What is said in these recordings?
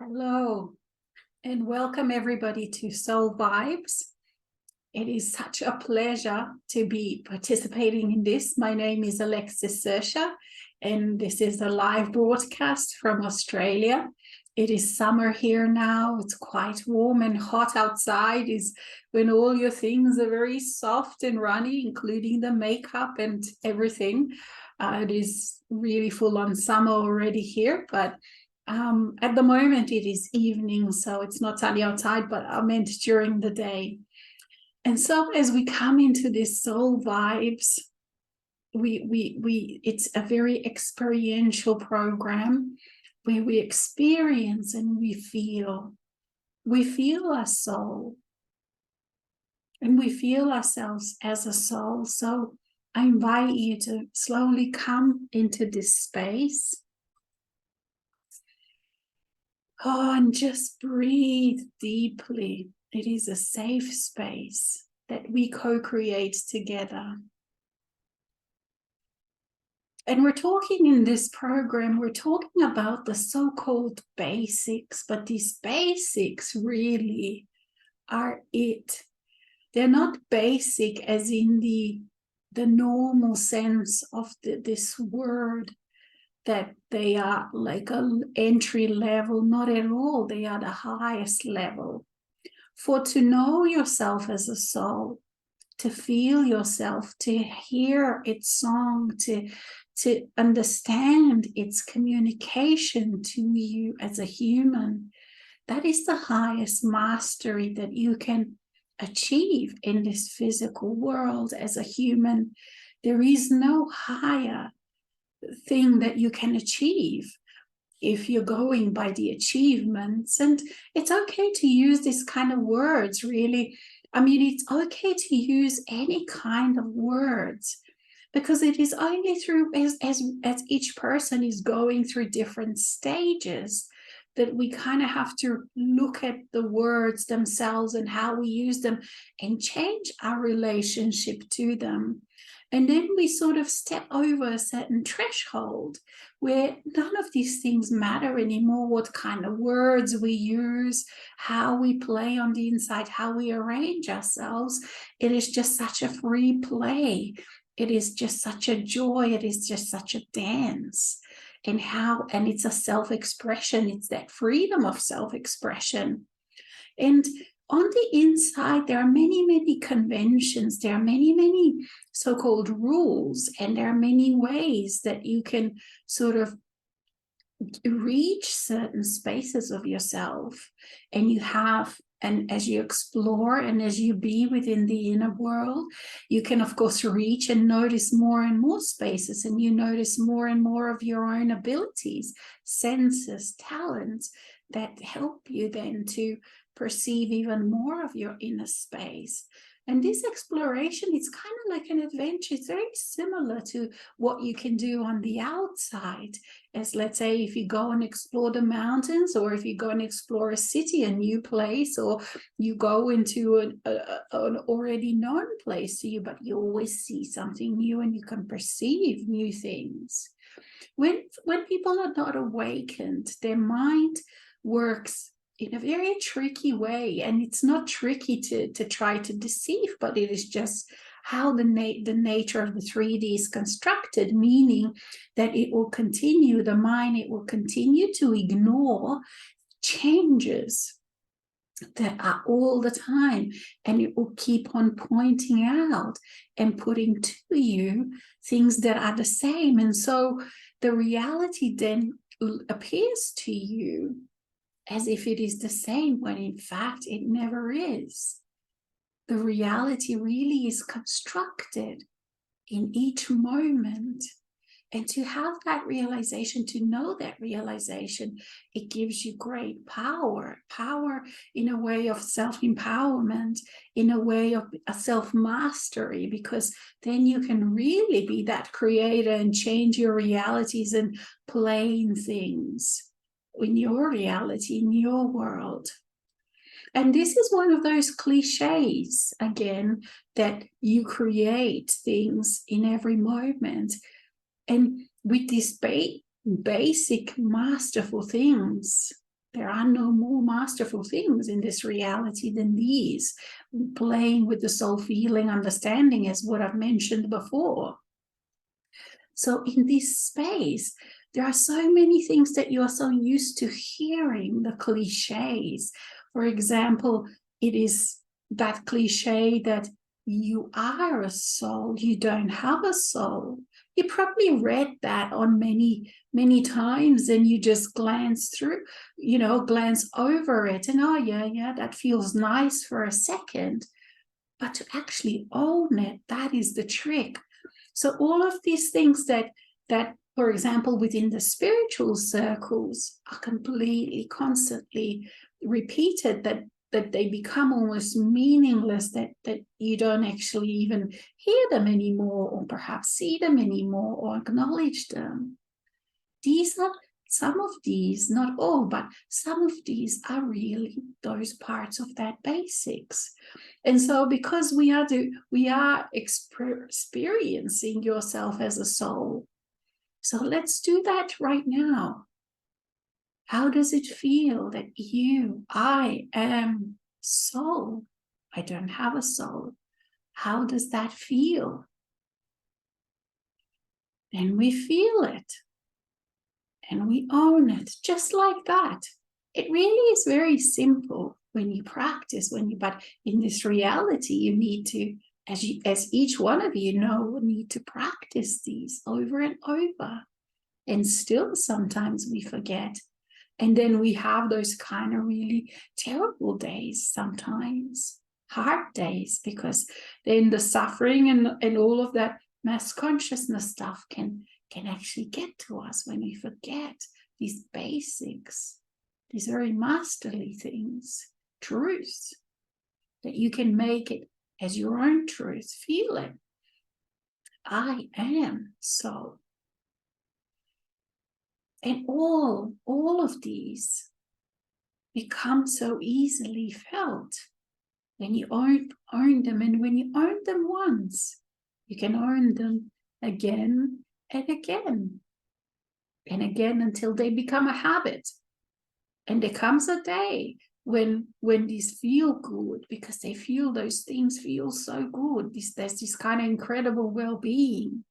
Hello, and welcome everybody to Soul Vibes. It is such a pleasure to be participating in this. My name is Alexis Sersha, and this is a live broadcast from Australia. It is summer here now. It's quite warm and hot outside, is when all your things are very soft and runny, including the makeup and everything. It is really full on summer already here, but at the moment it is evening, so it's not sunny outside, but I meant during the day. And so as we come into this soul vibes, it's a very experiential program where we experience and we feel our soul, and we feel ourselves as a soul. So I invite you to slowly come into this space. Oh, and just breathe deeply. It is a safe space that we co-create together. And we're talking in this program, we're talking about the so-called basics, but these basics really are it. They're not basic as in the normal sense of this word, that they are like an entry level. Not at all. They are the highest level. For to know yourself as a soul, to feel yourself, to hear its song, to understand its communication to you as a human, that is the highest mastery that you can achieve in this physical world as a human. There is no higher thing that you can achieve if you're going by the achievements. And it's okay to use this kind of words, really. I mean, it's okay to use any kind of words, because it is only through as each person is going through different stages that we kind of have to look at the words themselves and how we use them and change our relationship to them. And then we sort of step over a certain threshold where none of these things matter anymore. What kind of words we use, how we play on the inside, how we arrange ourselves. It is just such a free play. It is just such a joy. It is just such a dance. And it's a self-expression. It's that freedom of self-expression. And on the inside, there are many, many conventions. There are many, many so-called rules, and there are many ways that you can sort of reach certain spaces of yourself. And as you explore and as you be within the inner world, you can, of course, reach and notice more and more spaces, and you notice more and more of your own abilities, senses, talents that help you then to perceive even more of your inner space. And this exploration is kind of like an adventure. It's very similar to what you can do on the outside. As, let's say, if you go and explore the mountains, or if you go and explore a city, a new place, or you go into an already known place to you, but you always see something new and you can perceive new things. When people are not awakened, their mind works in a very tricky way, and it's not tricky to try to deceive, but it is just how the nature of the 3D is constructed, meaning that it will continue, the mind, it will continue to ignore changes that are all the time, and it will keep on pointing out and putting to you things that are the same. And so the reality then appears to you as if it is the same, when in fact it never is. The reality really is constructed in each moment. And to have that realization, to know that realization, it gives you great power in a way of self-empowerment, in a way of self-mastery, because then you can really be that creator and change your realities and play in things in your reality, in your world. And this is one of those cliches, again, that you create things in every moment. And with these basic masterful things there are no more masterful things in this reality than these. Playing with the soul, feeling, understanding is what I've mentioned before. So in this space, there are so many things that you are so used to hearing, the cliches. For example, it is that cliche that you are a soul, you don't have a soul. You probably read that on many times, and you just glance through, glance over it, and oh yeah, that feels nice for a second. But to actually own it, that is the trick. So all of these things that, for example, within the spiritual circles are completely, constantly repeated, that they become almost meaningless, that you don't actually even hear them anymore, or perhaps see them anymore, or acknowledge them. These are some of these, not all, but some of these are really those parts of that basics. And so because we are experiencing yourself as a soul, so let's do that right now. How does it feel that I am soul? I don't have a soul. How does that feel? Then we feel it. And we own it, just like that. It really is very simple when you practice, but in this reality, you need to, as each one of you know, need to practice these over and over. And still sometimes we forget. And then we have those kind of really terrible days sometimes, hard days, because then the suffering and all of that mass consciousness stuff can actually get to us when we forget these basics, these very masterly things, truths, that you can make it as your own truth. Feel it. I am soul. And all of these become so easily felt when you own them. And when you own them once, you can own them again and again and again until they become a habit. And there comes a day when these feel good, because those things feel so good. There's this kind of incredible well-being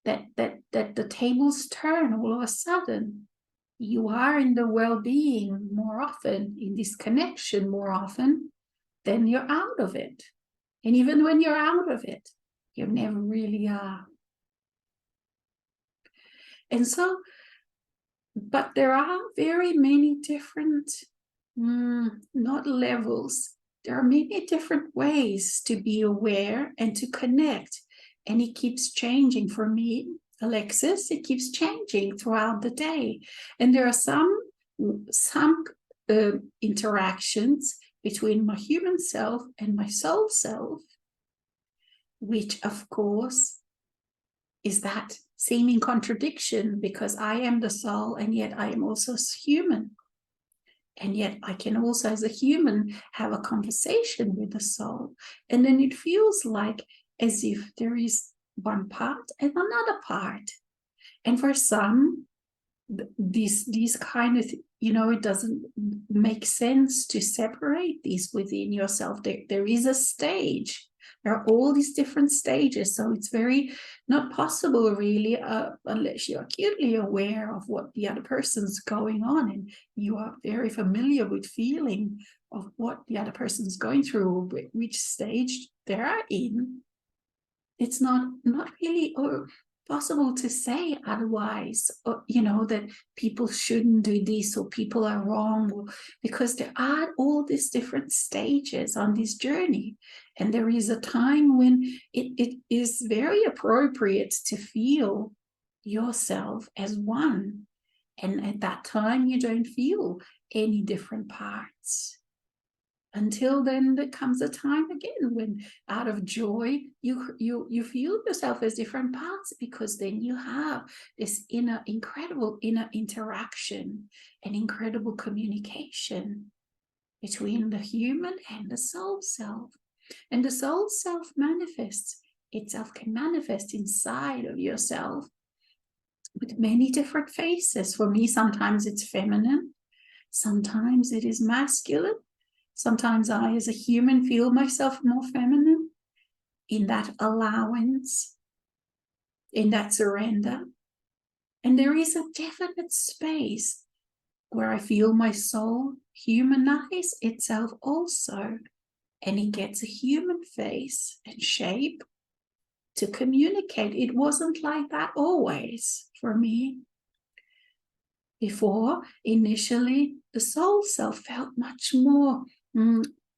that the tables turn all of a sudden. You are in the well-being more often, in this connection more often, then you're out of it. And even when you're out of it, you never really are. And so, but there are very many different, not levels, there are many different ways to be aware and to connect. And it keeps changing for me, Alexis, it keeps changing throughout the day. And there are some interactions between my human self and my soul self, which of course is that seeming contradiction, because I am the soul and yet I am also human. And yet I can also, as a human, have a conversation with the soul. And then it feels like as if there is one part and another part. And for some, these kind of, it doesn't make sense to separate these within yourself. There is a stage. There are all these different stages. So it's very not possible really, unless you're acutely aware of what the other person's going on and you are very familiar with feeling of what the other person's going through, which stage they're in. It's not really possible to say otherwise, that people shouldn't do this or people are wrong, because there are all these different stages on this journey. And there is a time when it is very appropriate to feel yourself as one. And at that time, you don't feel any different parts. Until then, there comes a time again when out of joy, you feel yourself as different parts, because then you have this incredible inner interaction and incredible communication between the human and the soul self. And the soul self manifests itself, can manifest inside of yourself with many different faces. For me, sometimes it's feminine. Sometimes it is masculine. Sometimes I, as a human, feel myself more feminine in that allowance, in that surrender. And there is a definite space where I feel my soul humanize itself also. And it gets a human face and shape to communicate. It wasn't like that always for me. Before, initially, the soul self felt much more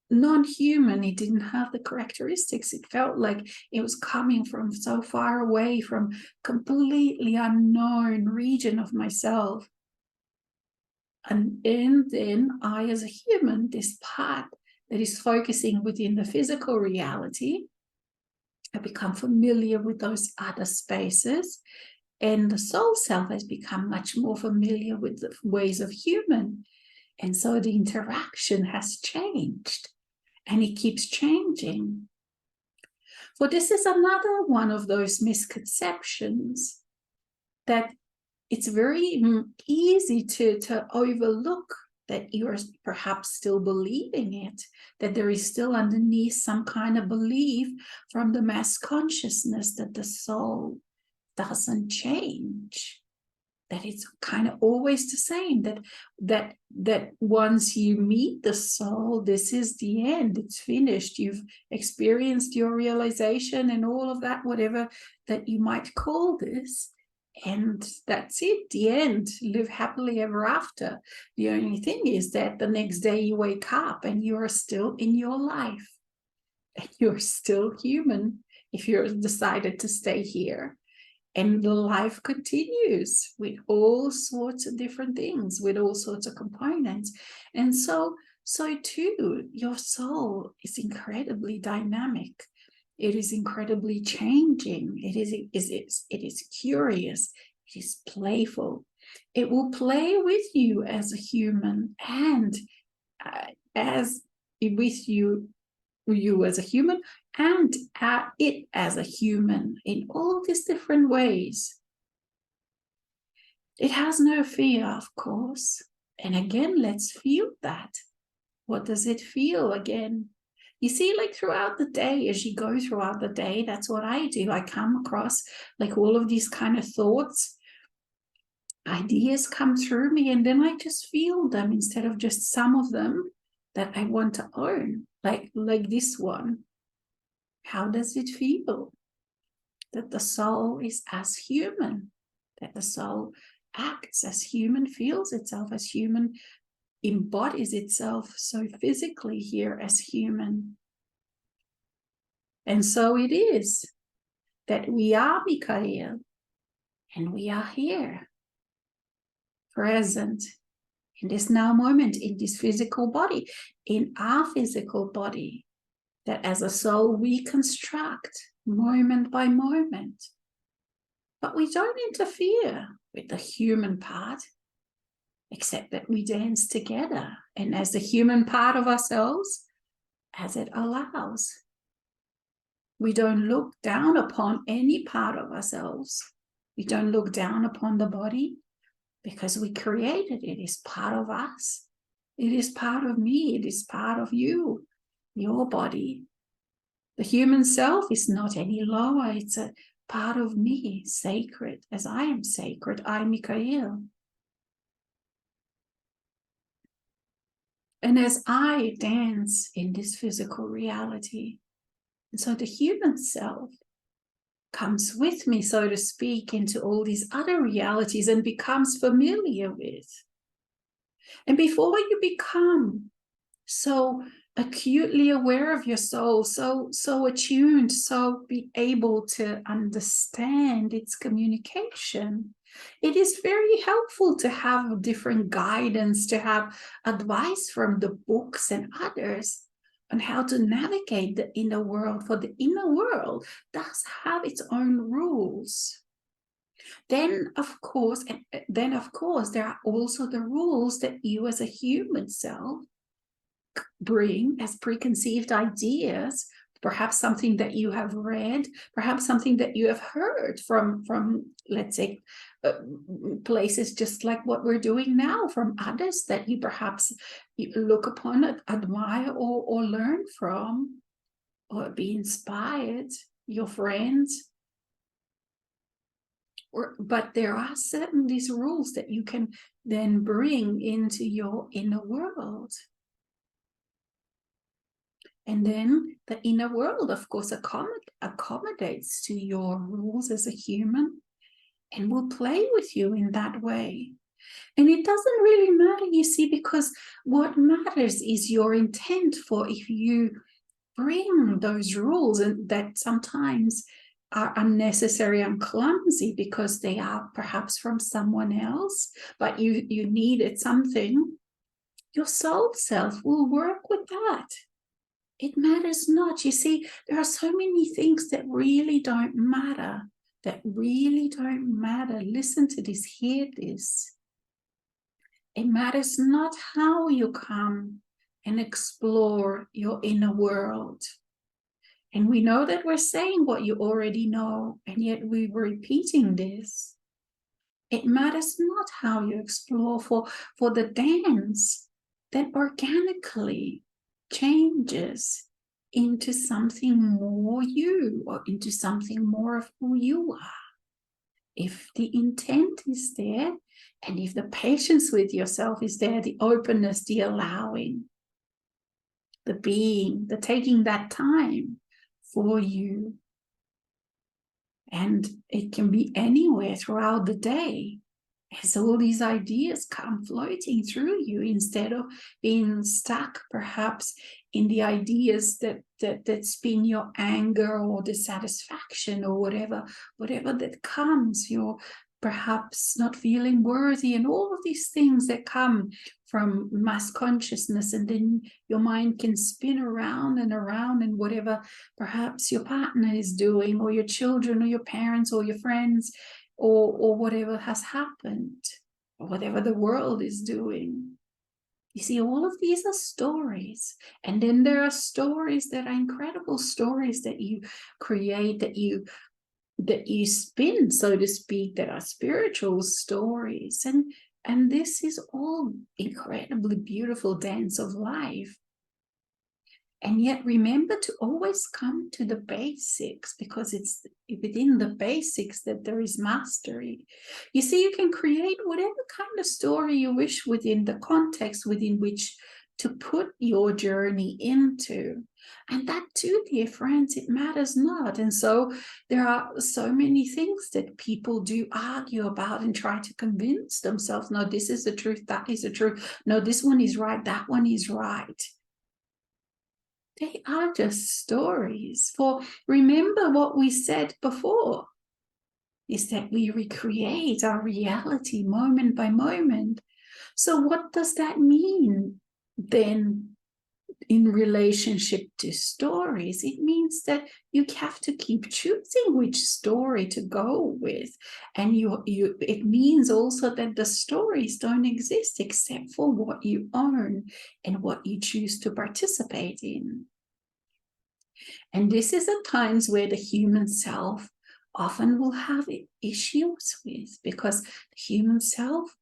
non-human. It didn't have the characteristics. It felt like it was coming from so far away, from completely unknown region of myself. And then I, as a human, this part that is focusing within the physical reality, I become familiar with those other spaces. And the soul self has become much more familiar with the ways of human. And so the interaction has changed, and it keeps changing. For this is another one of those misconceptions that it's very easy to overlook, that you're perhaps still believing it, that there is still underneath some kind of belief from the mass consciousness that the soul doesn't change, that it's kind of always the same, that once you meet the soul, this is the end, it's finished, you've experienced your realization and all of that, whatever that you might call this, and that's it, the end, live happily ever after. The only thing is that the next day you wake up and you are still in your life, and you're still human if you're decided to stay here. And the life continues with all sorts of different things, with all sorts of components. And so too, your soul is incredibly dynamic. It is incredibly changing. It is curious. It is playful. It will play with you as a human, and as with you as a human, and it as a human in all these different ways. It has no fear, of course. And again, let's feel that. What does it feel again? You see, like throughout the day, as you go throughout the day, that's what I do. I come across like all of these kind of thoughts, ideas come through me, and then I just feel them instead of just some of them that I want to own, like this one. How does it feel? That the soul is as human, that the soul acts as human, feels itself as human, embodies itself so physically here as human. And so it is that we are Michael, and we are here, present in this now moment, in this physical body, in our physical body, that as a soul we construct moment by moment. But we don't interfere with the human part, except that we dance together, and as the human part of ourselves, as it allows. We don't look down upon any part of ourselves. We don't look down upon the body, because we created it. It is part of us. It is part of me. It is part of you, your body. The human self is not any lower. It's a part of me, sacred, as I am sacred. I, Michael. And as I dance in this physical reality, and so the human self comes with me, so to speak, into all these other realities and becomes familiar with. And before you become so acutely aware of your soul, so attuned, so be able to understand its communication, it is very helpful to have different guidance, to have advice from the books and others on how to navigate the inner world, for the inner world does have its own rules. Then, of course, there are also the rules that you as a human self bring as preconceived ideas perhaps something that you have read, perhaps something that you have heard from let's say, places just like what we're doing now, from others that you perhaps you look upon, admire, or learn from, or be inspired, your friends. But there are certain these rules that you can then bring into your inner world. And then the inner world, of course, accommodates to your rules as a human and will play with you in that way. And it doesn't really matter, you see, because what matters is your intent. For if you bring those rules, and that sometimes are unnecessary and clumsy because they are perhaps from someone else, but you needed something, your soul self will work with that. It matters not. You see, there are so many things that really don't matter, Listen to this, hear this. It matters not how you come and explore your inner world. And we know that we're saying what you already know, and yet we're repeating this. It matters not how you explore, for the dance that organically changes into something more you, or into something more of who you are. If the intent is there, and if the patience with yourself is there, the openness, the allowing, the being, the taking that time for you. And it can be anywhere throughout the day, as all these ideas come floating through you, instead of being stuck perhaps in the ideas that spin your anger or dissatisfaction, or whatever that comes. You're perhaps not feeling worthy, and all of these things that come from mass consciousness, and then your mind can spin around and around, and whatever perhaps your partner is doing, or your children, or your parents, or your friends, or whatever has happened, or whatever the world is doing. You see, all of these are stories. And then there are stories that are incredible stories that you create, that you spin, so to speak, that are spiritual stories. And this is all incredibly beautiful dance of life. And yet remember to always come to the basics, because it's within the basics that there is mastery. You see, you can create whatever kind of story you wish within the context within which to put your journey into. And that too, dear friends, it matters not. And so there are so many things that people do argue about and try to convince themselves, no, this is the truth, that is the truth. No, this one is right, that one is right. They are just stories. For remember what we said before, is that we recreate our reality moment by moment. So what does that mean then in relationship to stories? It means that you have to keep choosing which story to go with. And it means also that the stories don't exist except for what you own and what you choose to participate in. And this is at times where the human self often will have issues with, because the human self,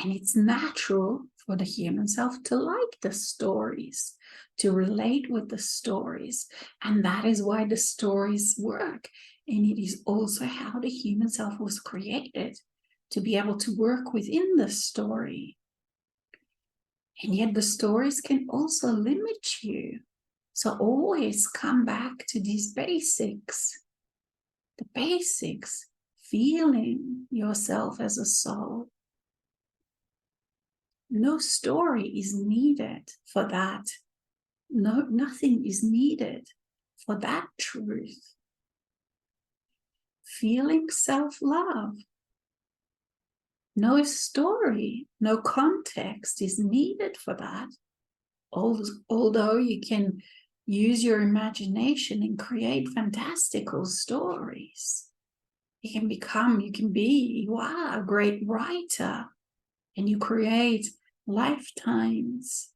and it's natural for the human self to like the stories, to relate with the stories. And that is why the stories work. And it is also how the human self was created, to be able to work within the story. And yet the stories can also limit you. So always come back to these basics. The basics, feeling yourself as a soul. No story is needed for that. No, nothing is needed for that truth. Feeling self-love. No story, no context is needed for that. Although you can use your imagination and create fantastical stories. You are a great writer, and you create lifetimes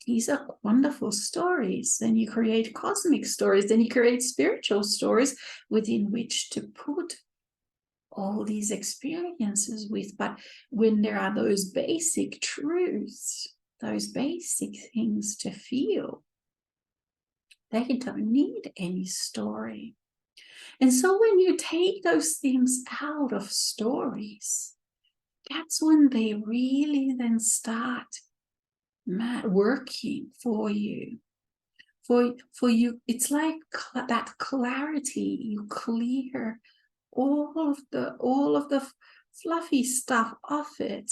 These are wonderful stories. Then you create cosmic stories. Then you create spiritual stories within which to put all these experiences with. But when there are those basic truths, those basic things to feel, they don't need any story. And so when you take those things out of stories, that's when they really then start working for you. For you, it's like that clarity. You clear all of the fluffy stuff off it,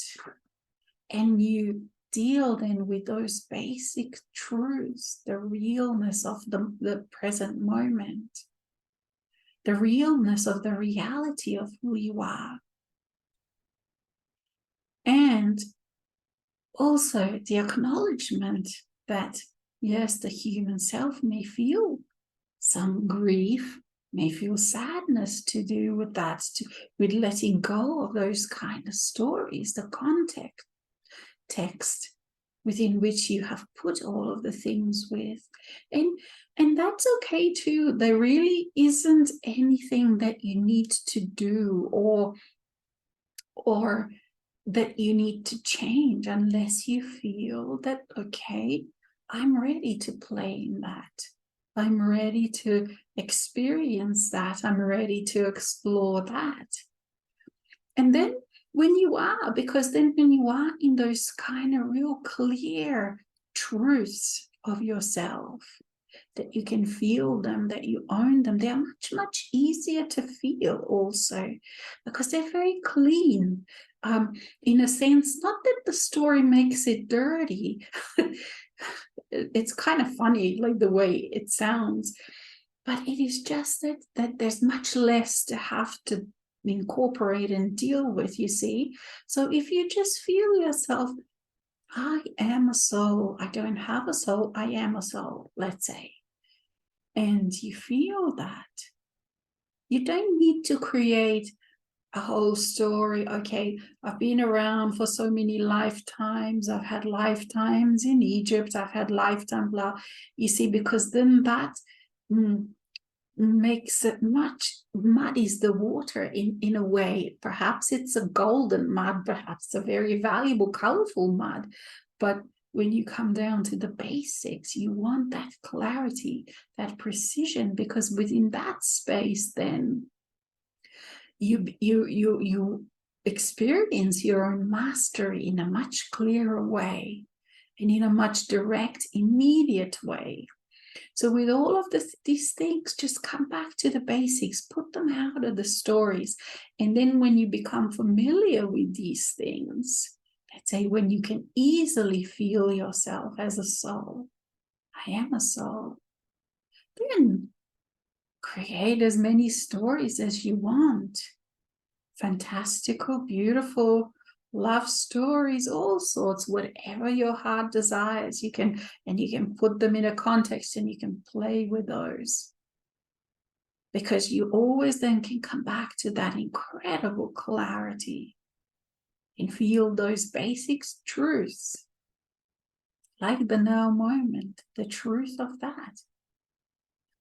and you deal then with those basic truths, the realness of the present moment, the realness of the reality of who you are, and also the acknowledgement that yes, the human self may feel some grief, may feel sadness to do with that, with letting go of those kind of stories, the text within which you have put all of the things with. And that's okay too. There really isn't anything that you need to do or that you need to change unless you feel that, okay, I'm ready to play in that. I'm ready to experience that. I'm ready to explore that. And then when you are, because then when you are in those kind of real clear truths of yourself, that you can feel them, that you own them, they're much, much easier to feel also, because they're very clean. In a sense, not that the story makes it dirty. It's kind of funny, like the way it sounds, but it is just that there's much less to have to incorporate and deal with, you see. So if you just feel yourself, I am a soul, I don't have a soul, I am a soul, let's say, and you feel that, you don't need to create a whole story. Okay, I've been around for so many lifetimes, I've had lifetimes in Egypt, I've had lifetime blah, you see, because then that makes it muddies the water in a way. Perhaps it's a golden mud, perhaps a very valuable, colorful mud, but when you come down to the basics, you want that clarity, that precision, because within that space, then you experience your own mastery in a much clearer way and in a much direct, immediate way. So with all of these things, just come back to the basics, put them out of the stories. And then when you become familiar with these things, let's say when you can easily feel yourself as a soul, I am a soul, then create as many stories as you want. Fantastical, beautiful love stories, all sorts, whatever your heart desires, you can put them in a context and you can play with those, because you always then can come back to that incredible clarity and feel those basic truths, like the now moment, the truth of that,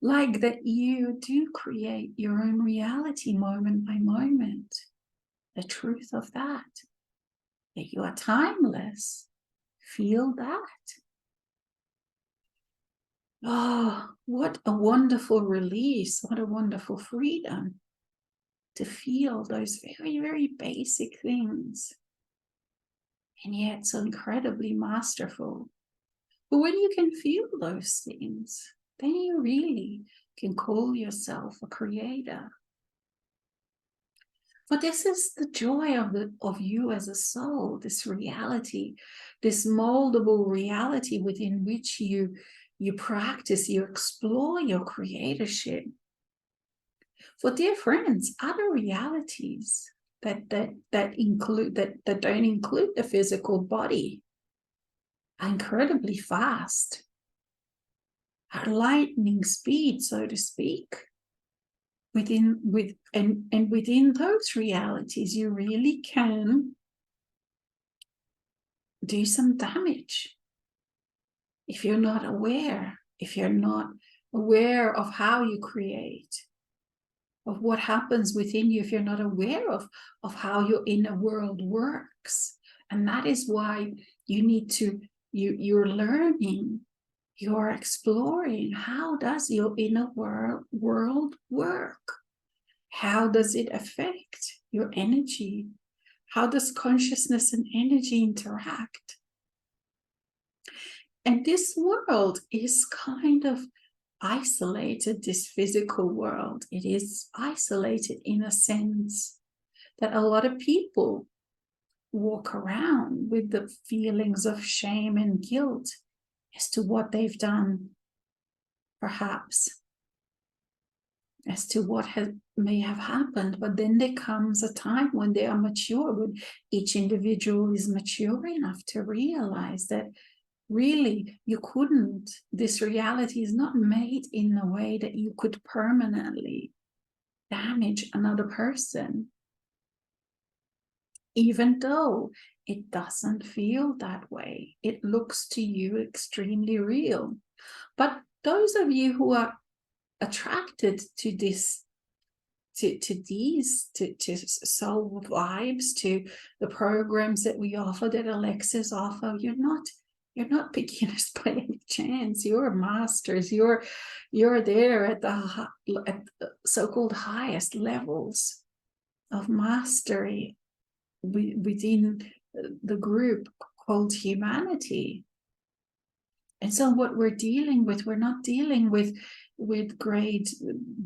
like that you do create your own reality moment by moment, the truth of that you are timeless. Feel that. Oh, what a wonderful release. What a wonderful freedom to feel those very, very basic things. And yet so incredibly masterful. But when you can feel those things, then you really can call yourself a creator. But this is the joy of you as a soul, this reality, this moldable reality within which you practice, you explore your creatorship. For dear friends, other realities that don't include the physical body are incredibly fast, at lightning speed, so to speak. Within those realities, you really can do some damage. if you're not aware, if you're not aware of how you create, of what happens within you, if you're not aware of how your inner world works. And that is why you need to, you're learning, you're exploring, how does your inner world work? How does it affect your energy? How does consciousness and energy interact? And this world is kind of isolated, this physical world. It is isolated in a sense that a lot of people walk around with the feelings of shame and guilt as to what they've done, perhaps, as to what may have happened. But then there comes a time when they are mature, when each individual is mature enough to realize that really you couldn't, this reality is not made in a way that you could permanently damage another person, even though it doesn't feel that way. It looks to you extremely real. But those of you who are attracted to this, to soul vibes, to the programs that we offer, that Alexis offer, you're not beginners by any chance. You're masters. You're there at the so-called highest levels of mastery within the group called humanity. And so what we're dealing with, we're not dealing with grade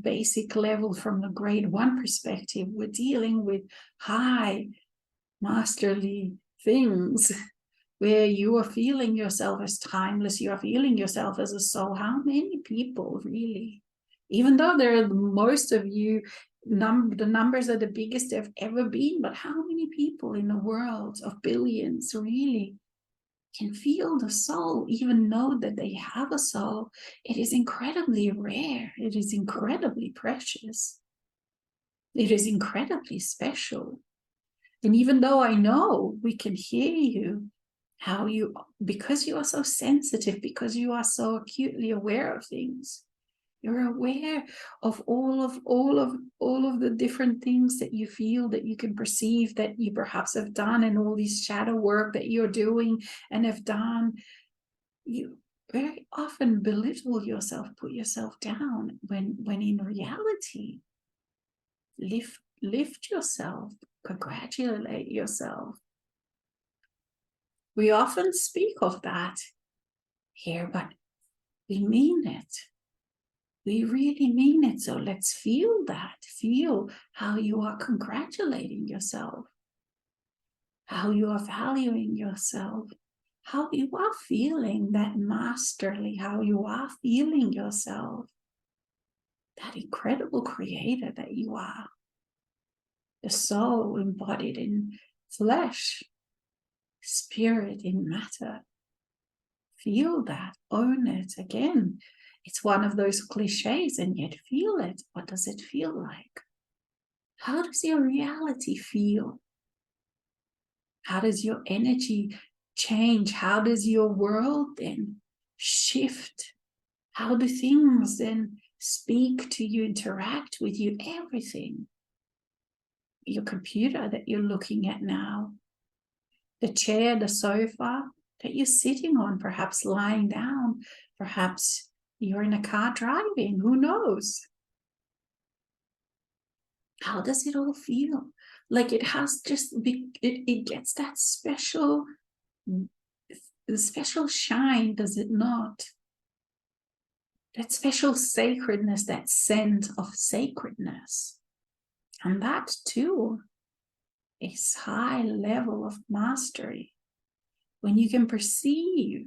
basic level from the grade 1 perspective. We're dealing with high masterly things where you are feeling yourself as timeless, you are feeling yourself as a soul. How many people really, even though there are most of you, the numbers are the biggest they've ever been, but how many people in the world of billions really can feel the soul, even know that they have a soul? It is incredibly rare. It is incredibly precious. It is incredibly special. And even though I know we can hear you, how you, because you are so sensitive, because you are so acutely aware of things, you're aware of all of the different things that you feel, that you can perceive, that you perhaps have done, and all this shadow work that you're doing and have done. You very often belittle yourself, put yourself down, when in reality, lift yourself, congratulate yourself. We often speak of that here, but we mean it. We really mean it. So let's feel that. Feel how you are congratulating yourself, how you are valuing yourself, how you are feeling that masterly, how you are feeling yourself, that incredible creator that you are, the soul embodied in flesh, spirit in matter. Feel that, own it. Again, it's one of those cliches, and yet feel it. What does it feel like? How does your reality feel? How does your energy change? How does your world then shift? How do things then speak to you, interact with you? Everything. Your computer that you're looking at now, the chair, the sofa that you're sitting on, perhaps lying down, perhaps you're in a car driving, who knows? How does it all feel? Like it has just, it gets that special shine, does it not? That special sacredness, that scent of sacredness. And that too is high level of mastery. When you can perceive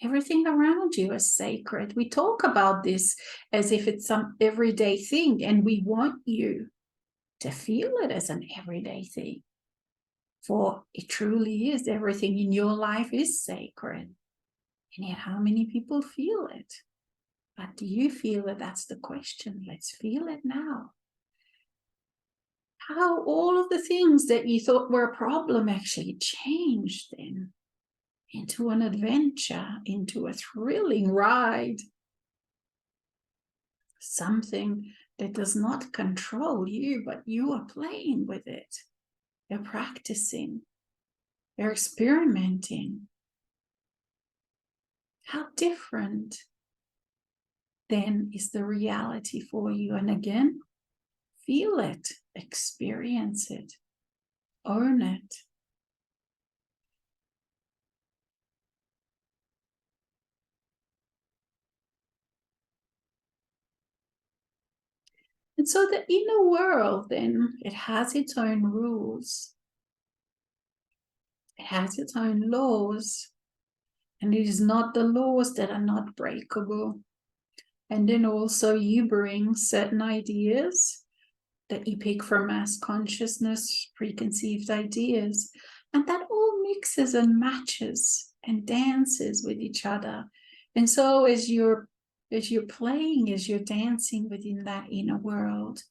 everything around you as sacred. We talk about this as if it's some everyday thing, and we want you to feel it as an everyday thing. For it truly is. Everything in your life is sacred. And yet, how many people feel it? But do you feel it? That's the question. Let's feel it now. How all of the things that you thought were a problem actually changed then into an adventure, into a thrilling ride. Something that does not control you, but you are playing with it. You're practicing. You're experimenting. How different then is the reality for you? And again, feel it, experience it, own it. And so the inner world, then, it has its own rules. It has its own laws. And it is not the laws that are not breakable. And then also you bring certain ideas that you pick from mass consciousness, preconceived ideas, and that all mixes and matches and dances with each other. And so as you're playing, as you're dancing within that inner world,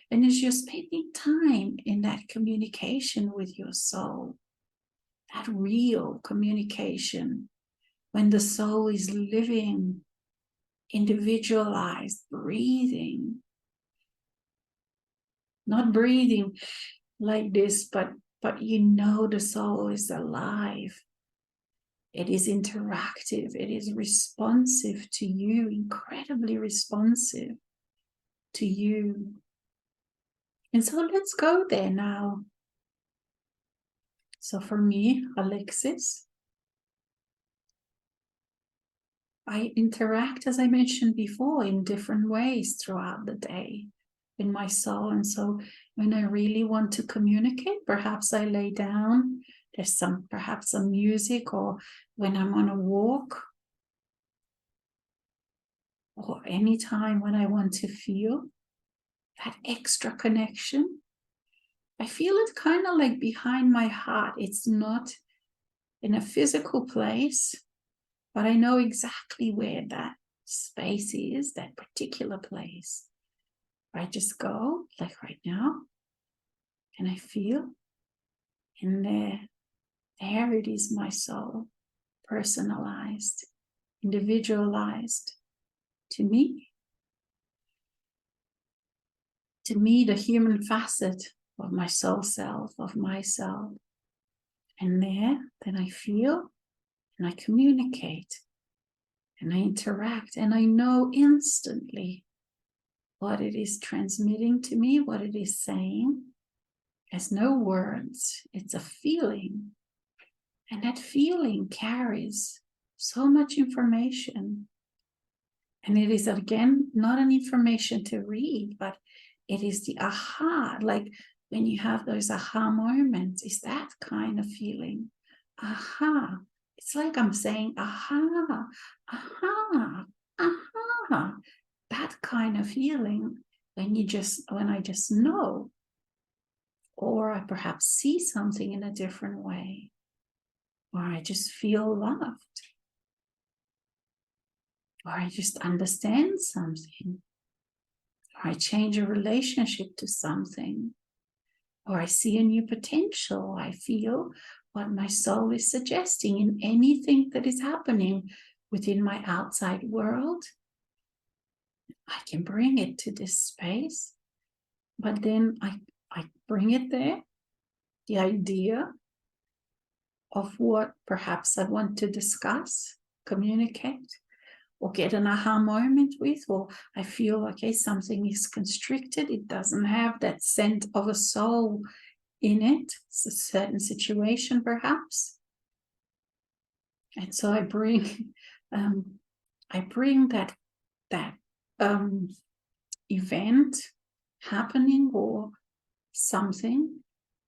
and as you're spending time in that communication with your soul, that real communication, when the soul is living, individualized, breathing, not breathing like this, but you know the soul is alive. It is interactive. It is responsive to you, incredibly responsive to you. And so let's go there now. So for me, Alexis, I interact, as I mentioned before, in different ways throughout the day in my soul. And so when I really want to communicate, perhaps I lay down, there's perhaps some music, or when I'm on a walk, or anytime when I want to feel that extra connection. I feel it kind of like behind my heart. It's not in a physical place, but I know exactly where that space is, that particular place. I just go, like right now, and I feel, and there it is, my soul, personalized, individualized to me, the human facet of my soul self, of myself. And there, then I feel, and I communicate, and I interact, and I know instantly what it is transmitting to me, what it is saying. There's no words, it's a feeling. And that feeling carries so much information. And it is, again, not an information to read, but it is the aha, like when you have those aha moments, is that kind of feeling. Aha. It's like I'm saying, aha, aha, aha. That kind of feeling when I just know, or I perhaps see something in a different way, or I just feel loved, or I just understand something, or I change a relationship to something, or I see a new potential. I feel what my soul is suggesting in anything that is happening within my outside world. I can bring it to this space, but then I bring it there, the idea of what perhaps I want to discuss, communicate, or get an aha moment with, or I feel, okay, something is constricted. It doesn't have that scent of a soul in it. It's a certain situation, perhaps. And so I bring that event happening or something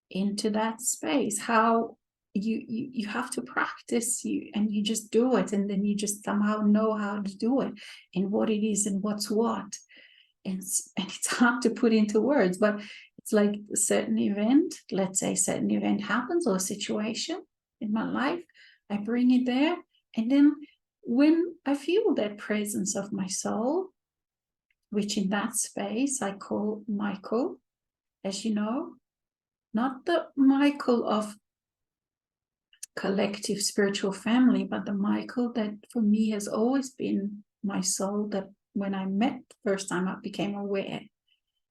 into that space. How you have to practice, and you just do it, and then you just somehow know how to do it and what it is and what's what. And it's hard to put into words, but it's like a certain event, let's say a certain event happens, or a situation in my life, I bring it there. And then when I feel that presence of my soul, which in that space I call Michael, as you know, not the Michael of collective spiritual family, but the Michael that for me has always been my soul, that when I met the first time I became aware,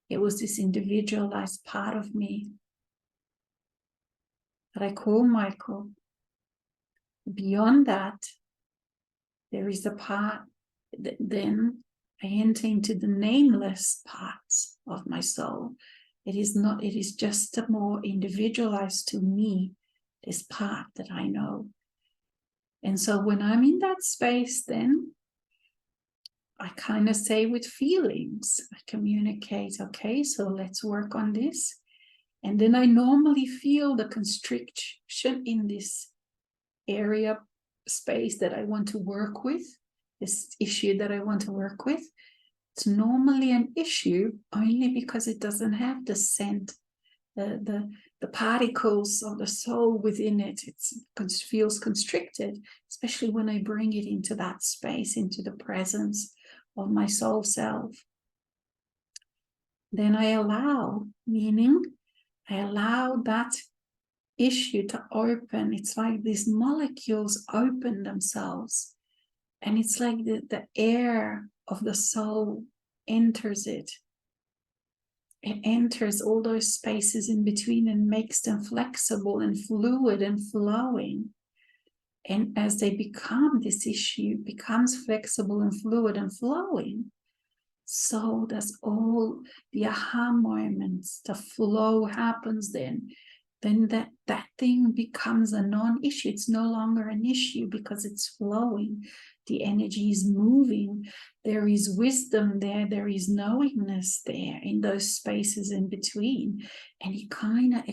it was this individualized part of me that I call Michael. Beyond that, there is a part that then I enter into the nameless parts of my soul. It is just a more individualized to me, this part that I know. And so when I'm in that space, then I kind of say with feelings, I communicate, okay, so let's work on this. And then I normally feel the constriction in this area, space that I want to work with, this issue that I want to work with. It's normally an issue only because it doesn't have the scent, the particles of the soul within it. It feels constricted, especially when I bring it into that space, into the presence of my soul self. Then I allow, meaning I allow that issue to open. It's like these molecules open themselves, and it's like the air of the soul enters it. It enters all those spaces in between and makes them flexible and fluid and flowing. And as they become, this issue becomes flexible and fluid and flowing, so does all the aha moments. The flow happens then that thing becomes a non-issue. It's no longer an issue because it's flowing. The energy is moving. There is wisdom there. There is knowingness there in those spaces in between. And it kind of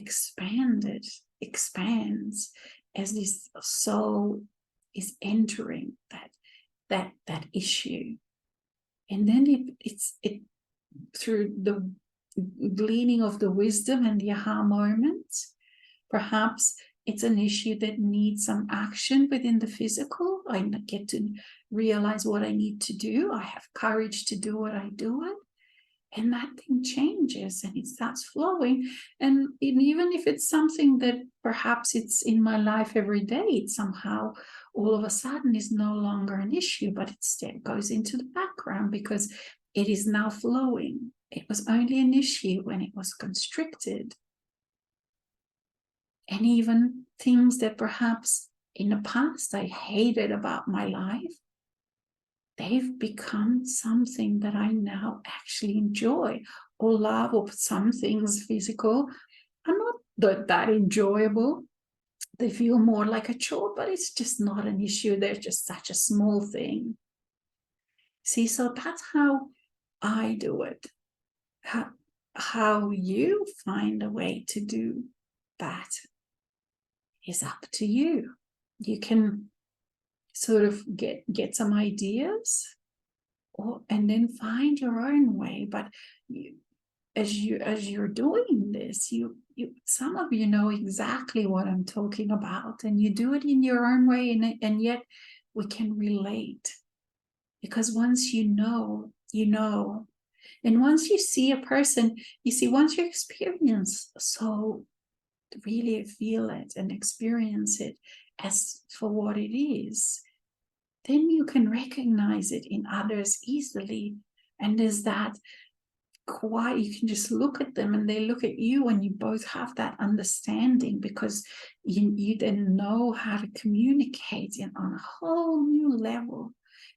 expands as this soul is entering that issue. And then it's through the gleaning of the wisdom and the aha moments, perhaps it's an issue that needs some action within the physical. I get to realize what I need to do. I have courage to do what I do it. And that thing changes and it starts flowing. And even if it's something that perhaps it's in my life every day, it somehow all of a sudden is no longer an issue, but it goes into the background because it is now flowing. It was only an issue when it was constricted. And even things that perhaps in the past I hated about my life, they've become something that I now actually enjoy or love, or some things physical are not that enjoyable. They feel more like a chore, but it's just not an issue. They're just such a small thing. See, so that's how I do it. How you find a way to do that is up to you. You can sort of get some ideas, and then find your own way. But as you're doing this, you some of you know exactly what I'm talking about, and you do it in your own way, and yet we can relate, because once you know, and once you see a person, you see, once you experience, so really feel it and experience it as for what it is, then you can recognize it in others easily. And there's that quiet, you can just look at them and they look at you, and you both have that understanding, because you then know how to communicate on a whole new level,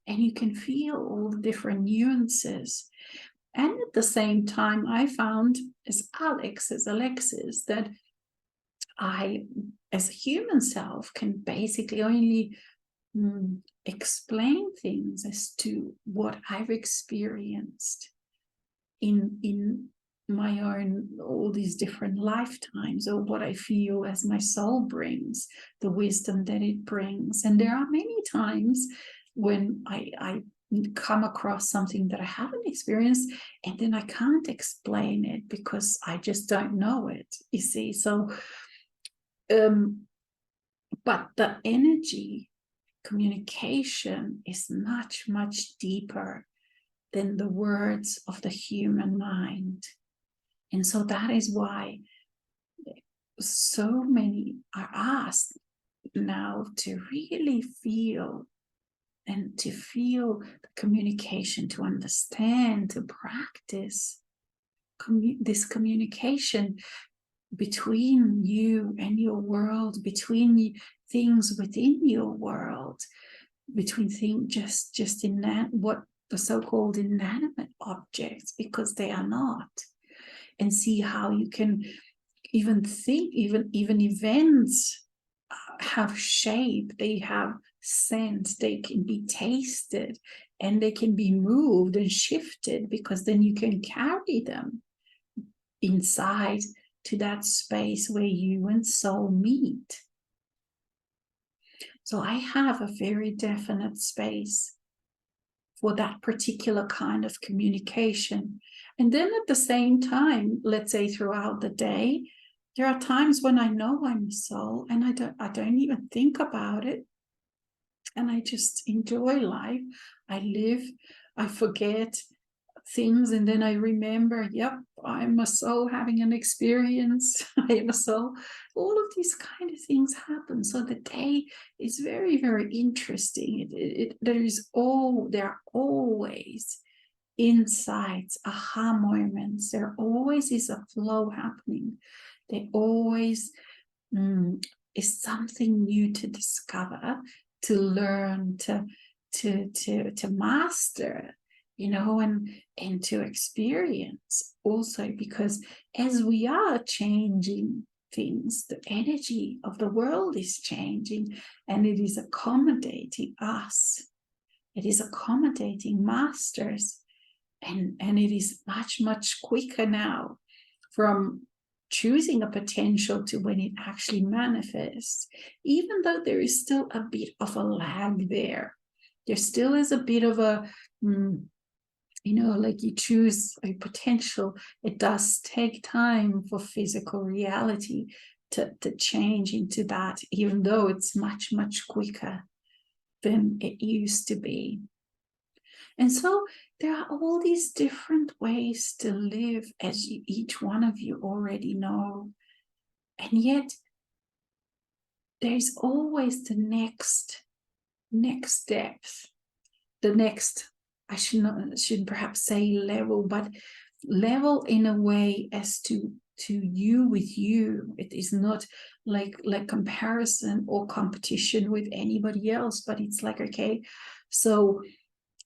and you can feel all the different nuances. And at the same time, I found as Alexis, that I, as a human self, can basically only explain things as to what I've experienced in my own, all these different lifetimes, or what I feel as my soul brings, the wisdom that it brings. And there are many times when I come across something that I haven't experienced, and then I can't explain it because I just don't know it, you see. So but the energy communication is much, much deeper than the words of the human mind. And so that is why so many are asked, now to really feel, and to feel the communication, to understand, to practice this communication between you and your world, between things within your world, between things just in that, what the so-called inanimate objects, because they are not. And see how you can even think, even events have shape, they have sense, they can be tasted, and they can be moved and shifted, because then you can carry them inside to that space where you and soul meet. So I have a very definite space for that particular kind of communication. And then at the same time, let's say throughout the day, there are times when I know I'm a soul and I don't even think about it. And I just enjoy life. I live, I forget things, and then I remember, yep, I'm a soul having an experience. I am a soul. All of these kind of things happen. So the day is very, very interesting. There are always insights, aha moments. There always is a flow happening. There always is something new to discover, to learn, to master, and to experience also, because as we are changing things, the energy of the world is changing, and it is accommodating us. It is accommodating masters, and it is much, much quicker now from choosing a potential to when it actually manifests, even though there is still a bit of a lag there. There still is a bit of a, like you choose a potential, it does take time for physical reality to change into that, even though it's much, much quicker than it used to be. And so there are all these different ways to live, as each one of you already know. And yet there's always the next depth, the next, I should perhaps say level, but level in a way as to you with you. It is not like comparison or competition with anybody else, but it's like, okay, so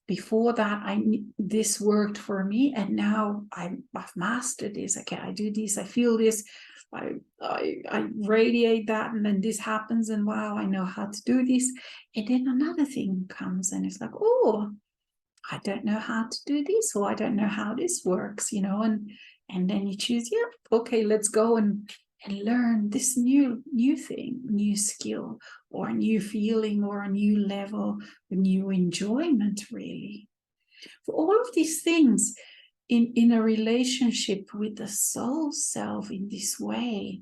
before that, this worked for me, and now I've mastered this. Okay, I do this, I feel this, I radiate that, and then this happens, and wow, I know how to do this. And then another thing comes, and it's like, oh, I don't know how to do this, or I don't know how this works, and then you choose, yeah, okay, let's go and learn this new thing, new skill, or a new feeling, or a new level, a new enjoyment, really. For all of these things in a relationship with the soul self in this way,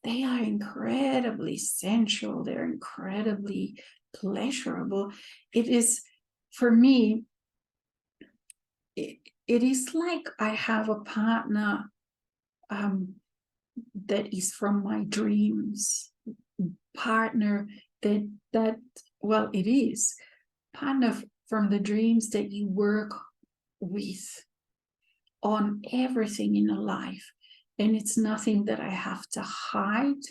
they are incredibly sensual, they're incredibly pleasurable. It is, for me, it is like I have a partner that is from my dreams, partner that well, it is partner from the dreams that you work with on everything in a life, and it's nothing that I have to hide.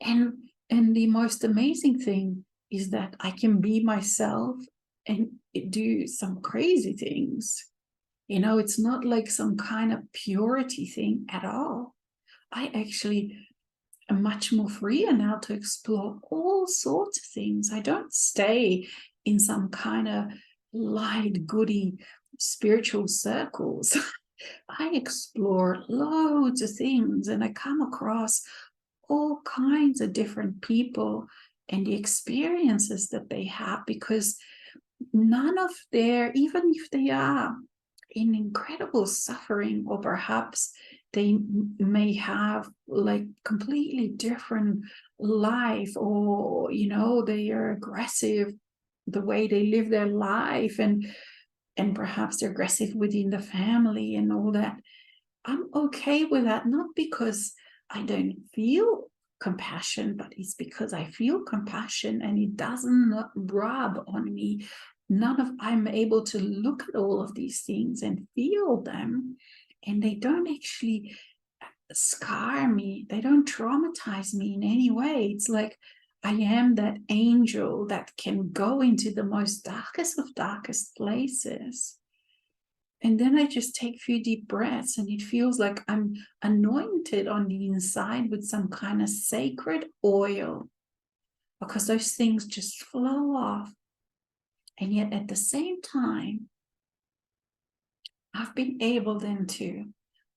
And the most amazing thing is that I can be myself and do some crazy things. It's not like some kind of purity thing at all. I actually am much more freer now to explore all sorts of things. I don't stay in some kind of light, goody spiritual circles. I explore loads of things, and I come across all kinds of different people and the experiences that they have, because none of even if they are in incredible suffering, or perhaps they may have like completely different life, or they are aggressive the way they live their life, and perhaps they're aggressive within the family and all that. I'm okay with that, not because I don't feel compassion, but it's because I feel compassion and it doesn't rub on me. I'm able to look at all of these things and feel them, and they don't actually scar me. They don't traumatize me in any way. It's like I am that angel that can go into the most darkest of darkest places. And then I just take a few deep breaths, and it feels like I'm anointed on the inside with some kind of sacred oil, because those things just flow off. And yet at the same time, I've been able then to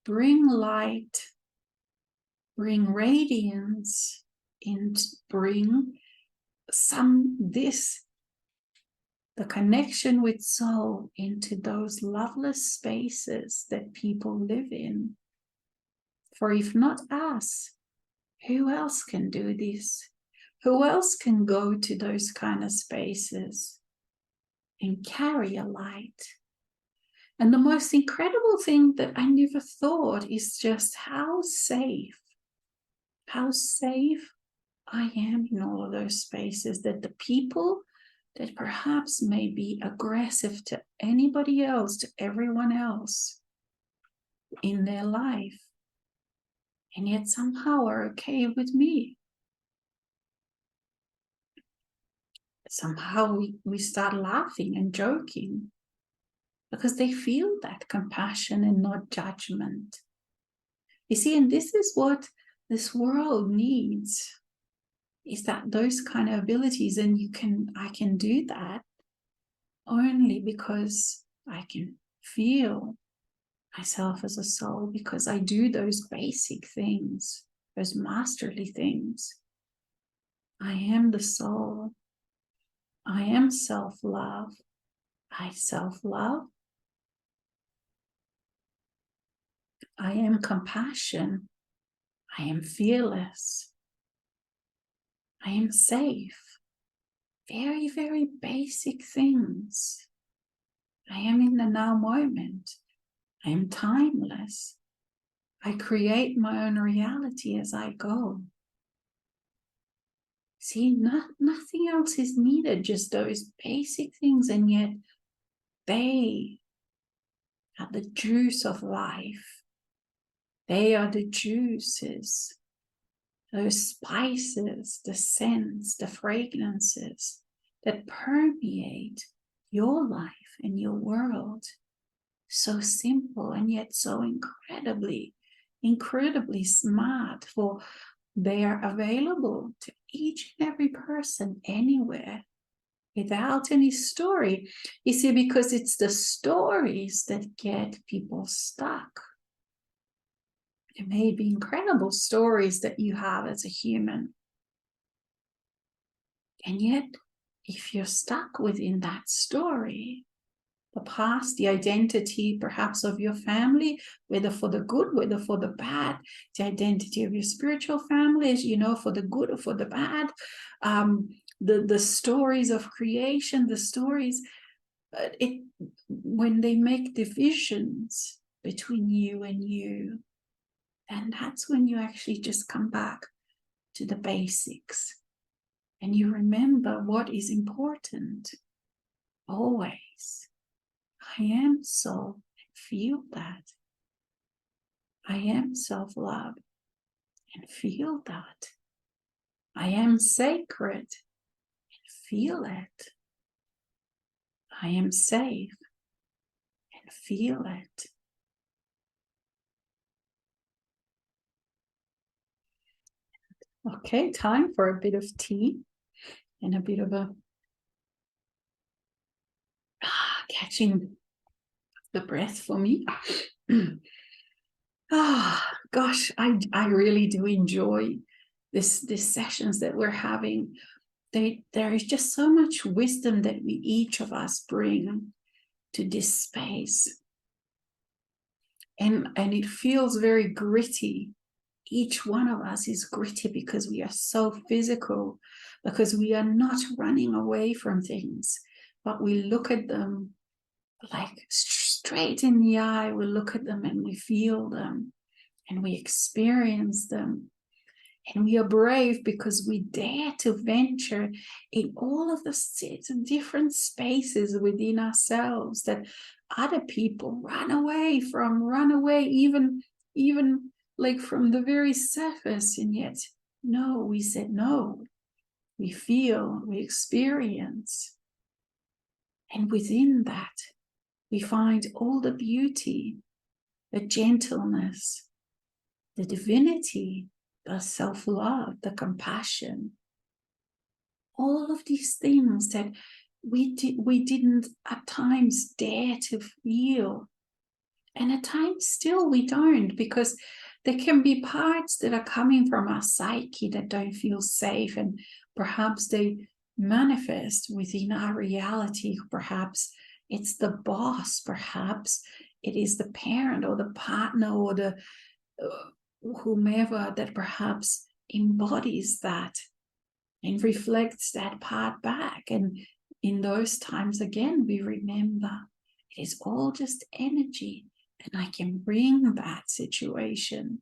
bring light, bring radiance, and bring the connection with soul into those loveless spaces that people live in. For if not us, who else can do this? Who else can go to those kind of spaces and carry a light? And the most incredible thing that I never thought is just how safe I am in all of those spaces, that the people that perhaps may be aggressive to anybody else, to everyone else in their life, and yet somehow are okay with me. Somehow we start laughing and joking because they feel that compassion and not judgment. You see, and this is what this world needs, is that those kind of abilities. And I can do that only because I can feel myself as a soul, because I do those basic things, those masterly things. I am the soul. I am self-love. I self-love. I am compassion. I am fearless. I am safe. Very, very basic things. I am in the now moment. I am timeless. I create my own reality as I go. See, nothing else is needed, just those basic things, and yet they are the juice of life. They are the juices, those spices, the scents, the fragrances that permeate your life and your world. So simple and yet so incredibly smart, for they are available to each and every person anywhere without any story. You see, because it's the stories that get people stuck. There may be incredible stories that you have as a human, and yet if you're stuck within that story, the past, the identity perhaps of your family, whether for the good, whether for the bad, the identity of your spiritual families, for the good or for the bad, the stories of creation, the stories, when they make divisions between you and you, and that's when you actually just come back to the basics and you remember what is important always. I am soul, feel that. I am self-love, and feel that. I am sacred, and feel it. I am safe, and feel it. Okay, time for a bit of tea and a bit of a catching the breath for me. Gosh, I really do enjoy this sessions that we're having. There is just so much wisdom that we each of us bring to this space, and it feels very gritty. Each one of us is gritty because we are so physical, because we are not running away from things, but we look at them like straight in the eye. We look at them and we feel them and we experience them. And we are brave because we dare to venture in all of the different spaces within ourselves that other people run away from, even like from the very surface. And yet, no, we said no. We feel, we experience. And within that, we find all the beauty, the gentleness, the divinity, the self-love, the compassion. All of these things that we didn't at times dare to feel. And at times still we don't, because there can be parts that are coming from our psyche that don't feel safe, and perhaps they manifest within our reality. Perhaps it's the boss, perhaps it is the parent or the partner or the whomever that perhaps embodies that and reflects that part back. And in those times, again, we remember it is all just energy, and I can bring that situation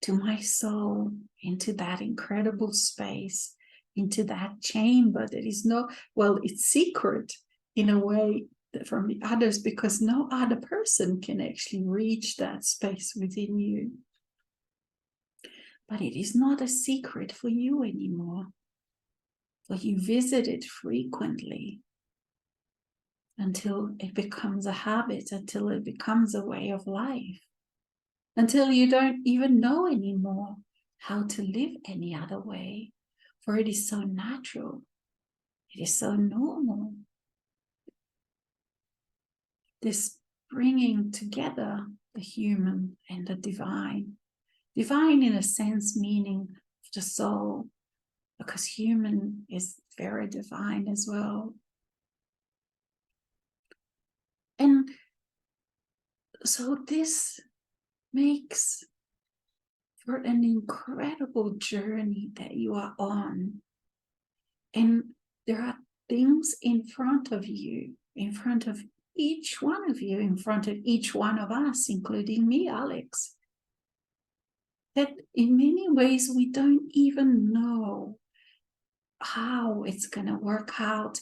to my soul, into that incredible space, into that chamber that is it's secret in a way from the others, because no other person can actually reach that space within you. But it is not a secret for you anymore, for you visit it frequently until it becomes a habit, until it becomes a way of life, until you don't even know anymore how to live any other way, for it is so natural, it is so normal. This bringing together the human and the divine. Divine in a sense meaning the soul, because human is very divine as well. And so this makes for an incredible journey that you are on. And there are things in front of you, in front of each one of you, in front of each one of us, including me, Alex, that in many ways we don't even know how it's going to work out,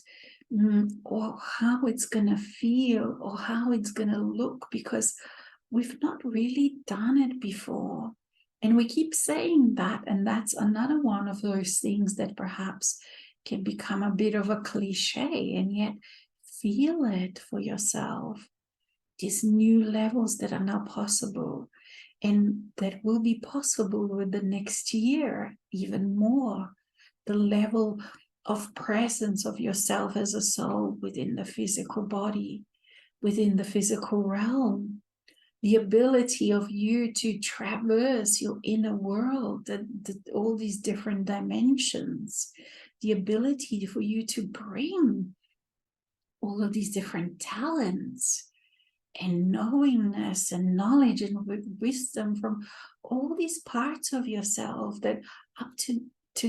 or how it's going to feel, or how it's going to look, because we've not really done it before. And we keep saying that, and that's another one of those things that perhaps can become a bit of a cliche, and yet feel it for yourself. These new levels that are now possible, and that will be possible with the next year even more. The level of presence of yourself as a soul within the physical body, within the physical realm, the ability of you to traverse your inner world, all these different dimensions, the ability for you to bring all of these different talents and knowingness and knowledge and wisdom from all these parts of yourself that up to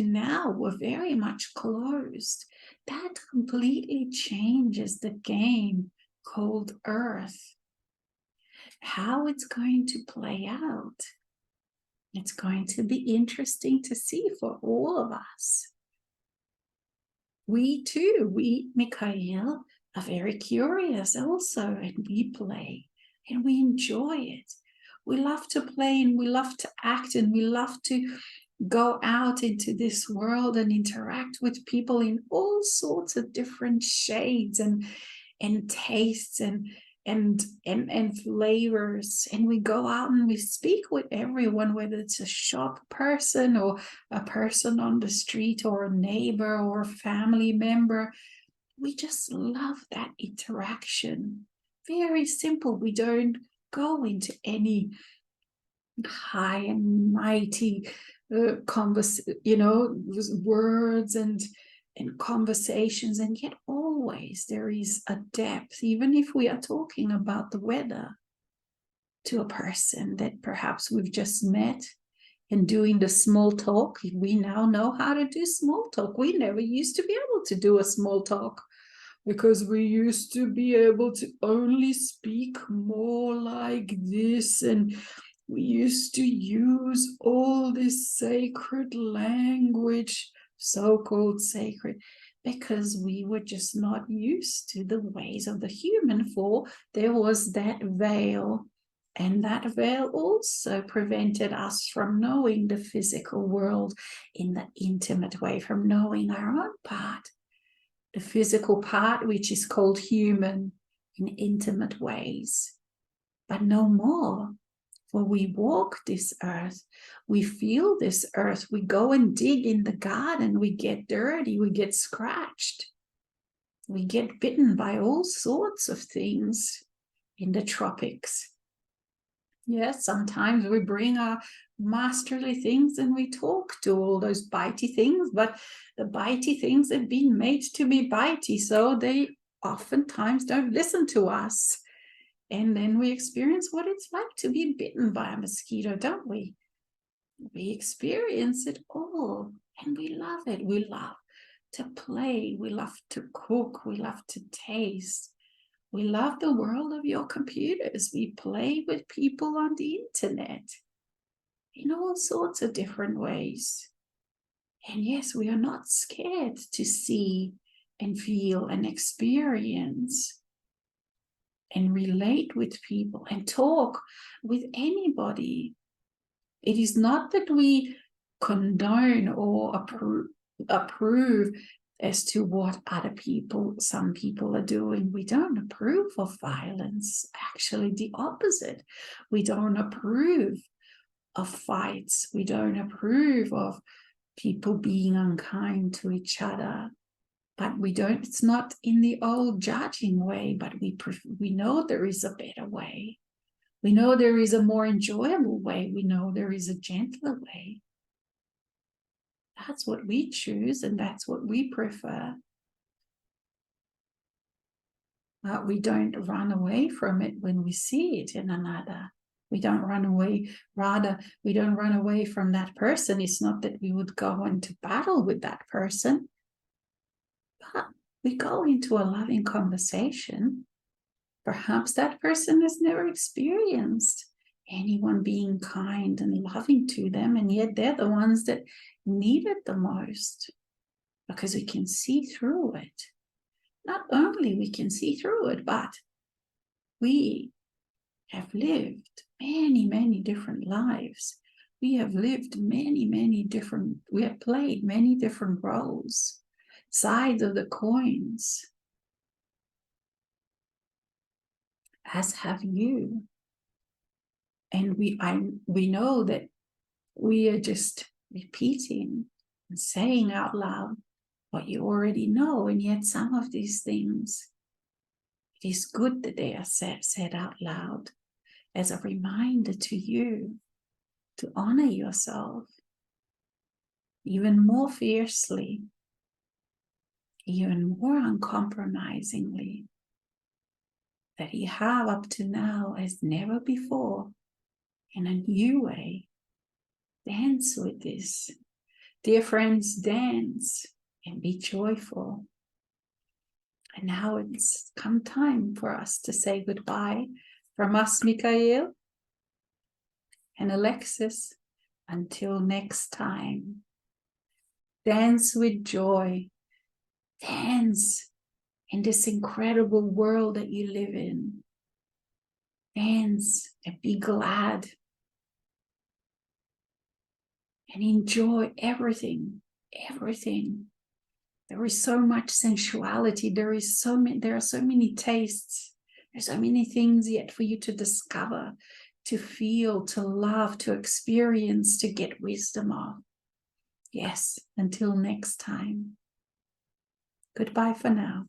now were very much closed. That completely changes the game called Earth. How it's going to play out, it's going to be interesting to see for all of us. We too, Mikhail, are very curious also, and we play and we enjoy it. We love to play and we love to act and we love to go out into this world and interact with people in all sorts of different shades and tastes and flavors. And we go out and we speak with everyone, whether it's a shop person or a person on the street or a neighbor or a family member. We just love that interaction. Very simple. We don't go into any high and mighty words and conversations, and yet always there is a depth, even if we are talking about the weather to a person that perhaps we've just met and doing the small talk. We now know how to do small talk. We never used to be able to do a small talk, because we used to be able to only speak more like this, and We used to use all this sacred language, so-called sacred, because we were just not used to the ways of the human, for there was that veil. And that veil also prevented us from knowing the physical world in the intimate way, from knowing our own part, the physical part, which is called human, in intimate ways. But no more, for we walk this earth, we feel this earth, we go and dig in the garden, we get dirty, we get scratched, we get bitten by all sorts of things in the tropics. Yes, sometimes we bring our masterly things and we talk to all those bitey things, but the bitey things have been made to be bitey, so they oftentimes don't listen to us. And then we experience what it's like to be bitten by a mosquito, don't we? We experience it all and we love it. We love to play, we love to cook, we love to taste. We love the world of your computers. We play with people on the internet in all sorts of different ways. And yes, we are not scared to see and feel and experience and relate with people and talk with anybody. It is not that we condone or approve as to what some people are doing. We don't approve of violence. Actually, the opposite. We don't approve of fights. We don't approve of people being unkind to each other. But it's not in the old judging way, but we know there is a better way. We know there is a more enjoyable way. We know there is a gentler way. That's what we choose, and that's what we prefer. But we don't run away from it when we see it in another. We don't run away. Rather, we don't run away from that person. It's not that we would go into battle with that person, but we go into a loving conversation. Perhaps that person has never experienced anyone being kind and loving to them, and yet they're the ones that need it the most, because we can see through it. Not only we can see through it, but we have lived many, many different lives. We have lived we have played many different roles, sides of the coins, as have you. And we know that we are just repeating and saying out loud what you already know, and yet some of these things, it is good that they are said out loud as a reminder to you to honor yourself even more fiercely, even more uncompromisingly, that you have up to now as never before, in a new way. Dance with this. Dear friends, dance and be joyful. And now it's come time for us to say goodbye from us, Michael and Alexis. Until next time, dance with joy. Dance in this incredible world that you live in. Dance and be glad. And enjoy everything. There is so much sensuality. There are so many tastes. There's so many things yet for you to discover, to feel, to love, to experience, to get wisdom of. Yes, until next time. Goodbye for now.